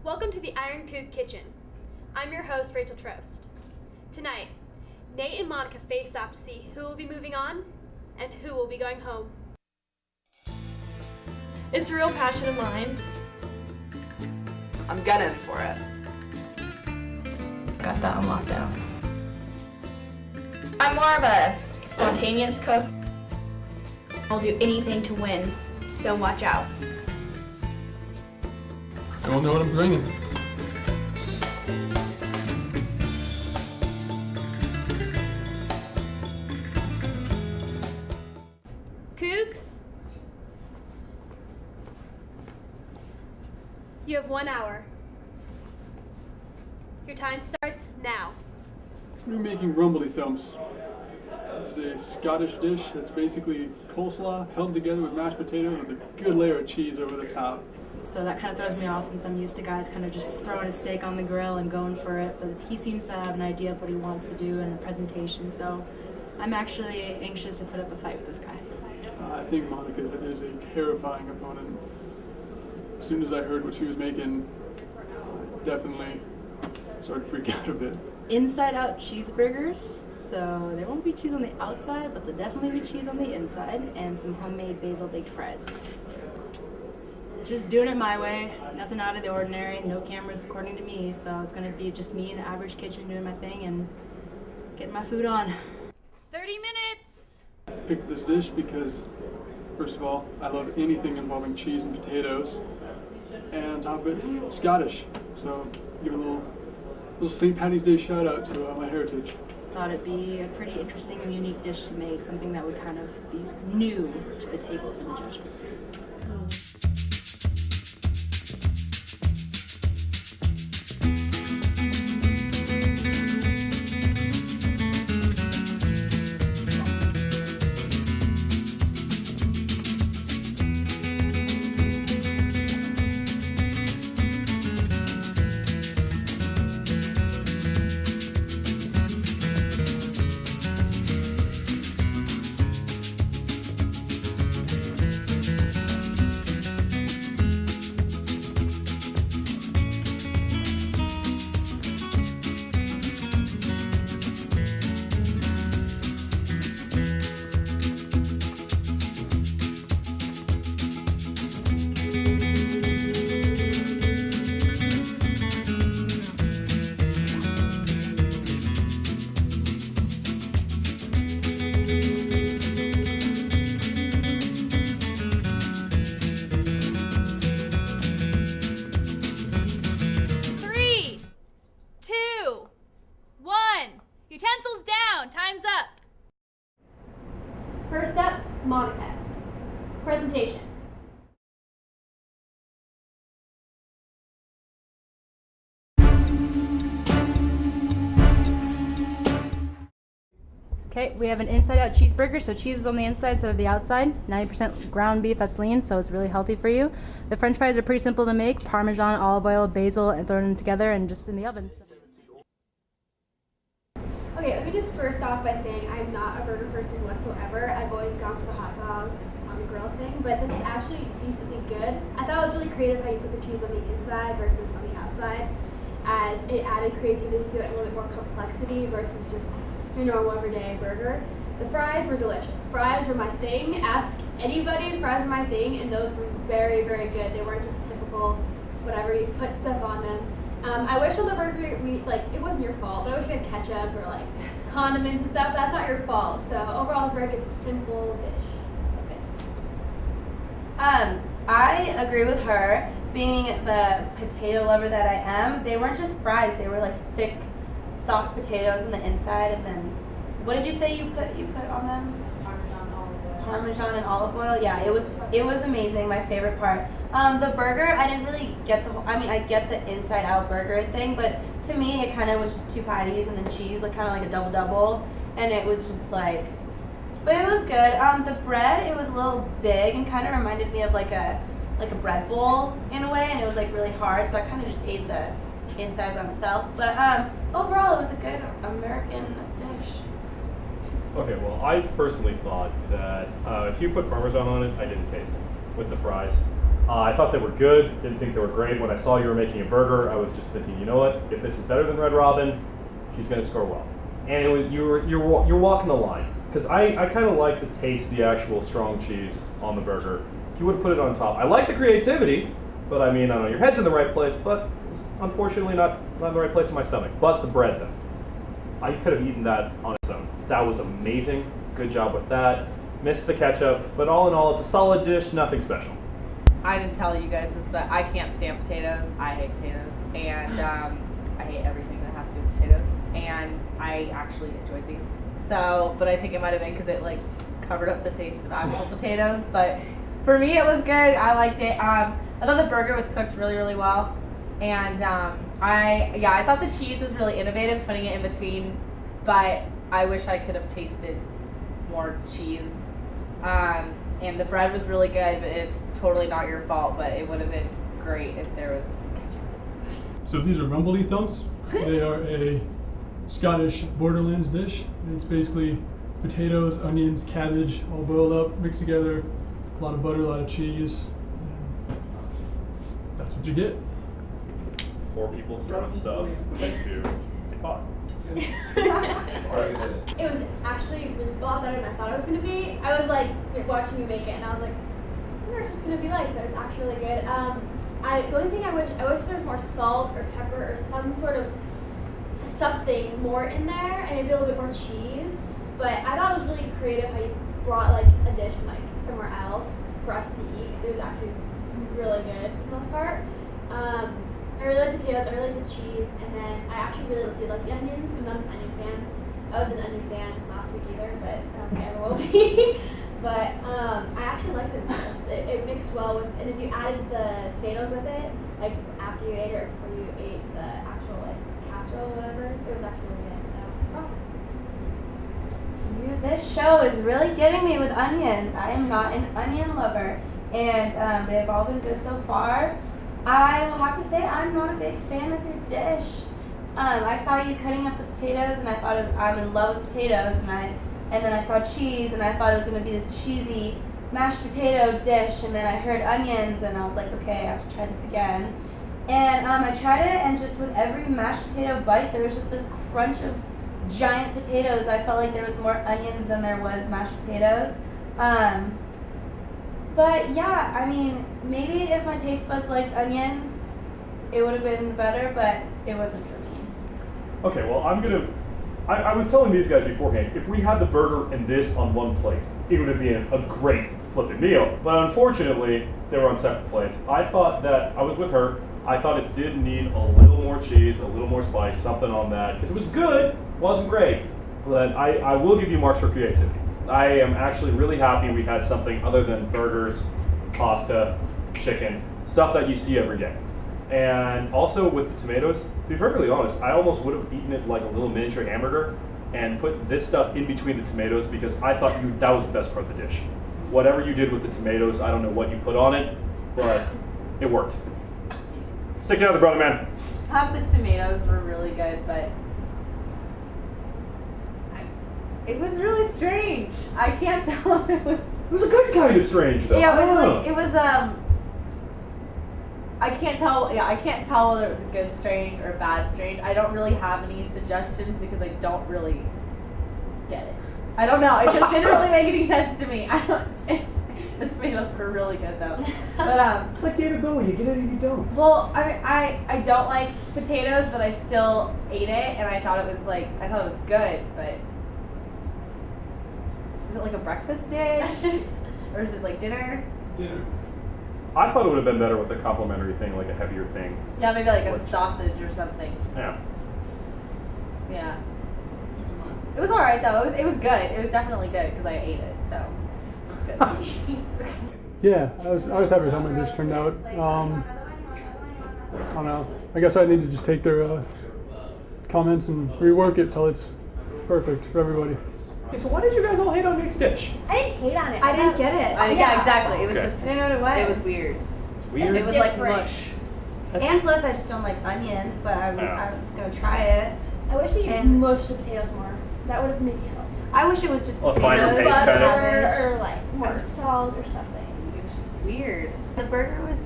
Welcome to the Iron Coug Kitchen. I'm your host, Rachel Trost. Tonight, Nate and Monica face off to see who will be moving on and who will be going home. It's a real passion of mine. I'm gunning for it. Got that on lockdown. I'm more of a spontaneous cook. I'll do anything to win, so watch out. I don't know what I'm bringing. Cougs, you have 1 hour. Your time starts now. We're making rumbly thumps. It's a Scottish dish that's basically coleslaw held together with mashed potatoes with a good layer of cheese over the top. So that kind of throws me off because I'm used to guys kind of just throwing a steak on the grill and going for it, but he seems to have an idea of what he wants to do in a presentation, so I'm actually anxious to put up a fight with this guy. I think Monica is a terrifying opponent. As soon as I heard what she was making, I definitely started to freak out a bit. Inside out cheeseburgers, so there won't be cheese on the outside, but there'll definitely be cheese on the inside, and some homemade basil baked fries. Just doing it my way, nothing out of the ordinary, no cameras according to me, so it's gonna be just me in an average kitchen doing my thing and getting my food on. 30 minutes! I picked this dish because, first of all, I love anything involving cheese and potatoes, and on top of it, Scottish. So give a little St. Paddy's Day shout out to my heritage. Thought it'd be a pretty interesting and unique dish to make, something that would kind of be new to the table for the judges. Utensils down, time's up. First up, Monica. Presentation. Okay, we have an inside-out cheeseburger, so cheese is on the inside instead of the outside. 90% ground beef that's lean, so it's really healthy for you. The French fries are pretty simple to make: Parmesan, olive oil, basil, and throw them together and just in the oven. Okay, let me just first off by saying I'm not a burger person whatsoever. I've always gone for the hot dogs on the grill thing, but this is actually decently good. I thought it was really creative how you put the cheese on the inside versus on the outside, as it added creativity to it, a little bit more complexity versus just your normal everyday burger. The fries were delicious. Fries were my thing. Ask anybody, fries were my thing, and those were very, very good. They weren't just typical whatever, you put stuff on them. I wish on the burger, it wasn't your fault, but I wish we had ketchup or condiments and stuff. That's not your fault. So overall, it's a very good, simple dish. Okay. I agree with her. Being the potato lover that I am, they weren't just fries. They were thick, soft potatoes on the inside, and then what did you say you put on them? Parmesan and olive oil. Yeah, it was amazing. My favorite part. The burger, I didn't really get I get the inside out burger thing, but to me it kind of was just 2 patties and then cheese, kind of like a double, and it was just but it was good. The bread, it was a little big and kind of reminded me of like a bread bowl in a way, and it was really hard, so I kind of just ate the inside by myself. But overall, it was a good American dish. Okay, well, I personally thought that if you put Parmesan on it, I didn't taste it with the fries. I thought they were good, didn't think they were great. When I saw you were making a burger, I was just thinking, you know what? If this is better than Red Robin, she's going to score well. And it was you're walking the line. Because I kind of like to taste the actual strong cheese on the burger. If you would put it on top. I like the creativity, but I mean, I don't know, your head's in the right place, but it's unfortunately not in the right place in my stomach. But the bread, though. I could have eaten that on its own. That was amazing. Good job with that. Missed the ketchup, but all in all, it's a solid dish, nothing special. I didn't tell you guys this, but I can't stand potatoes. I hate potatoes, and I hate everything that has to do with potatoes. And I actually enjoyed these. So, but I think it might have been because it like covered up the taste of actual potatoes. But for me, it was good. I liked it. I thought the burger was cooked really, really well, and I thought the cheese was really innovative, putting it in between. But I wish I could have tasted more cheese. And the bread was really good, but it's totally not your fault, but it would have been great if there was ketchup. So these are rumbly thumps. They are a Scottish borderlands dish. It's basically potatoes, onions, cabbage, all boiled up, mixed together, a lot of butter, a lot of cheese. And that's what you get. 4 people throwing stuff into a pot. It was actually really a lot better than I thought it was going to be. I was like watching you make it, and I was like, I wonder what it's going to be like. But it was actually really good. The only thing I wish there was more salt or pepper or some sort of something more in there, and maybe a little bit more cheese. But I thought it was really creative how you brought like a dish from like somewhere else for us to eat, because it was actually really good for the most part. I really like the potatoes, I really like the cheese, and then I actually really did like the onions. I'm not an onion fan. I wasn't an onion fan last week either, but I don't think I ever will be. But I actually like the noodles. It mixed well with, and if you added the tomatoes with it, like after you ate it or before you ate the actual like casserole or whatever, it was actually really good. So props. This show is really getting me with onions. I am not an onion lover, and they've all been good so far. I will have to say I'm not a big fan of your dish. I saw you cutting up the potatoes, and I thought I'm in love with potatoes, and then I saw cheese, and I thought it was going to be this cheesy mashed potato dish, and then I heard onions, and I was like, okay, I have to try this again. And I tried it, and just with every mashed potato bite, there was just this crunch of giant potatoes. I felt like there was more onions than there was mashed potatoes. But yeah, I mean, maybe if my taste buds liked onions, it would have been better, but it wasn't for me. Okay, well, I was telling these guys beforehand, if we had the burger and this on one plate, it would have been a great flipping meal. But unfortunately, they were on separate plates. I thought that, I was with her, I thought it did need a little more cheese, a little more spice, something on that, because it was good, wasn't great. But I will give you marks for creativity. I am actually really happy we had something other than burgers, pasta, chicken, stuff that you see every day. And also with the tomatoes, to be perfectly honest, I almost would have eaten it like a little miniature hamburger and put this stuff in between the tomatoes because I thought that was the best part of the dish. Whatever you did with the tomatoes, I don't know what you put on it, but it worked. Stick together, brother man. The tomatoes were really good, but it was really strange. I can't tell if it was. It was a good kind of strange, though. Yeah, it was I can't tell. Yeah, I can't tell whether it was a good strange or a bad strange. I don't really have any suggestions because I don't really get it. I don't know. It just didn't really make any sense to me. The tomatoes were really good though. But it's like David Bowie. You get it or you don't. Well, I don't like potatoes, but I still ate it, and I thought it was good, but. Is it like a breakfast dish? Or is it like dinner? Dinner. I thought it would have been better with a complimentary thing, like a heavier thing. Yeah, maybe like a sausage or something. Yeah. Yeah. It was alright though. It was good. It was definitely good because I ate it, so it's good. Yeah, I was happy with how my dish turned out. I don't know. I guess I need to just take their comments and rework it till it's perfect for everybody. Okay, so why did you guys all hate on Nick's dish? I didn't hate on it. I didn't get it. Yeah, exactly. It was Okay. just. I didn't know what it was. It was weird. It's weird. It was like different. mush. And plus, I just don't like onions, but I'm just gonna try it. I wish you And- mushed the potatoes more. That would have maybe helped. I wish it was just Well, potatoes. finer paste, kind of. Butter or like more salt or something. It was just weird. The burger was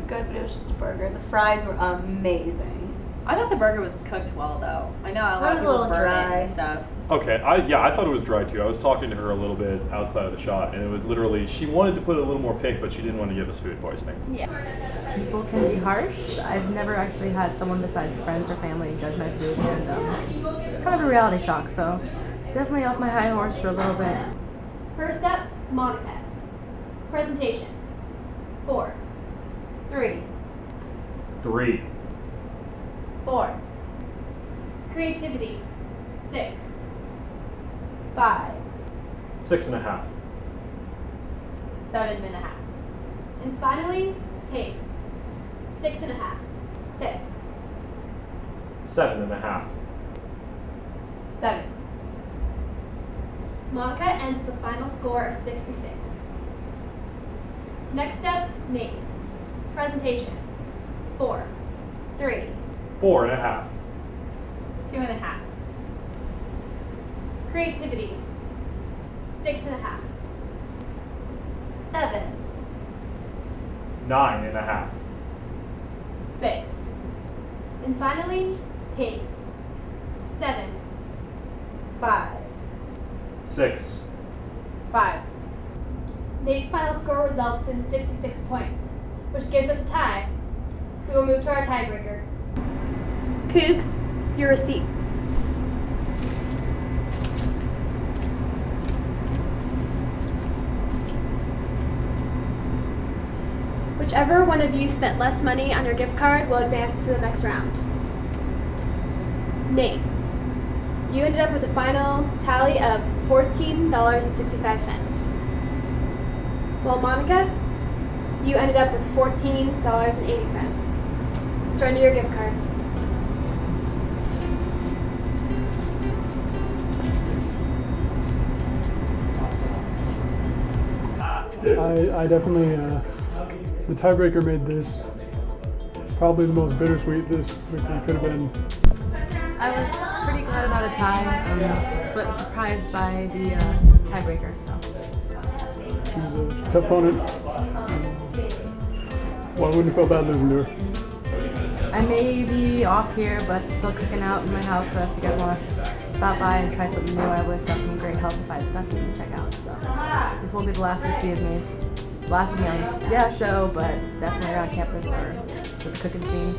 good, but it was just a burger. The fries were amazing. I thought the burger was cooked well though. I know a lot It of was a people little burn it dry. and stuff. Okay, I thought it was dry too. I was talking to her a little bit outside of the shot, and it was literally, she wanted to put a little more pink, but she didn't want to give us food poisoning. Yeah. People can be harsh. I've never actually had someone besides friends or family judge my food, and it's kind of a reality shock, so definitely off my high horse for a little bit. First up, Monica. Presentation. 4. 3. 3. 4. Creativity. 6. 5. 6.5. 7.5. And finally, taste. 6.5. 6. 7.5. 7. Monica ends with a final score of 66. Next up, Nate. Presentation. 4. 3. 4.5. 2.5. Creativity. 6.5. 7. 9.5. 6. And finally, taste. 7. 5. 6. 5. Nate's final score results in 66 points, which gives us a tie. We will move to our tiebreaker. Cougs, your receipts. Whichever one of you spent less money on your gift card will advance to the next round. Nate, you ended up with a final tally of $14.65. Well, Monica, you ended up with $14.80. Surrender your gift card. I definitely, the tiebreaker made this probably the most bittersweet this weekend could have been. I was pretty glad about a tie, but surprised by the tiebreaker. So She was a tough opponent. Well, I wouldn't feel bad losing to her. I may be off here, but still cooking out in my house. So if you guys want to stop by and try something new, I always got some great healthified stuff you can check out. So this won't be the last you see of me. Last of me on this show, but definitely around campus or with the cooking scene.